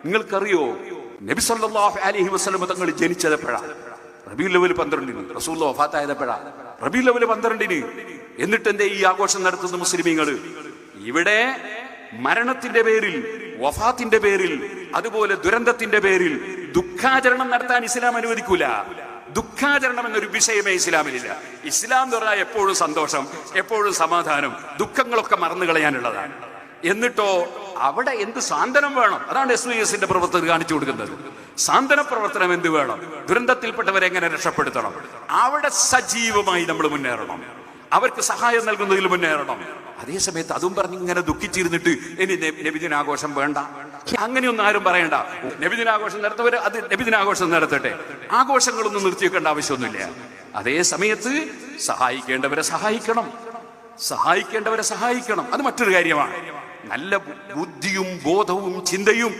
നിങ്ങൾക്കറിയോ നബി സല്ലല്ലാഹു അലൈഹി വസല്ലം തങ്ങൾ ജനിച്ചതെപ്പോഴാണ്? റബീഉൽ അവ്വൽ 12-ന്. റസൂലുള്ളാഹി വഫാത്തായതെപ്പോഴാണ്? റബീഉൽ അവ്വൽ 12-ന്. എന്നിട്ട് എന്തേ ഈ ആഘോഷം നടത്തുന്ന മുസ്ലിമീങ്ങൾ? ഇവിടെ മരണത്തിന്റെ പേരിൽ, വഫാത്തിന്റെ പേരിൽ, അതുപോലെ ദുരന്തത്തിന്റെ പേരിൽ ദുഃഖാചരണം നടത്താൻ ഇസ്ലാം അനുവദിക്കൂല. ദുഃഖാചരണം എന്നൊരു വിഷയമേ ഇസ്ലാമിലില്ല. ഇസ്ലാം എന്ന് പറഞ്ഞാൽ എപ്പോഴും സന്തോഷം, എപ്പോഴും സമാധാനം, ദുഃഖങ്ങളൊക്കെ മറന്നു കളയാനുള്ളതാണ്. എന്നിട്ടോ അവിടെ എന്ത് സാന്ത്വനം വേണം? അതാണ് SYS-ന്റെ പ്രവർത്തകർ കാണിച്ചു കൊടുക്കുന്നത്. സാന്ത്വന പ്രവർത്തനം എന്ത് വേണം? ദുരന്തത്തിൽപ്പെട്ടവരെ എങ്ങനെ രക്ഷപ്പെടുത്തണം? അവിടെ സജീവമായി നമ്മൾ മുന്നേറണം, അവർക്ക് സഹായം നൽകുന്നതിൽ മുന്നേറണം. അതേസമയത്ത് അതും പറഞ്ഞ് ഇങ്ങനെ ദുഃഖിച്ചിരുന്നിട്ട് ഇനി നബിദിനാഘോഷം വേണ്ട, അങ്ങനെയൊന്നും ആരും പറയണ്ട. നബിദിനാഘോഷം നടത്തുന്നവർ അത് നബിദിനാഘോഷം നടത്തട്ടെ, ആഘോഷങ്ങളൊന്നും നിർത്തിവെക്കേണ്ട ആവശ്യമൊന്നുമില്ല. അതേ സമയത്ത് സഹായിക്കേണ്ടവരെ സഹായിക്കണം, സഹായിക്കേണ്ടവരെ സഹായിക്കണം. അത് മറ്റൊരു കാര്യമാണ്. നല്ല ബുദ്ധിയും ബോധവും ചിന്തയും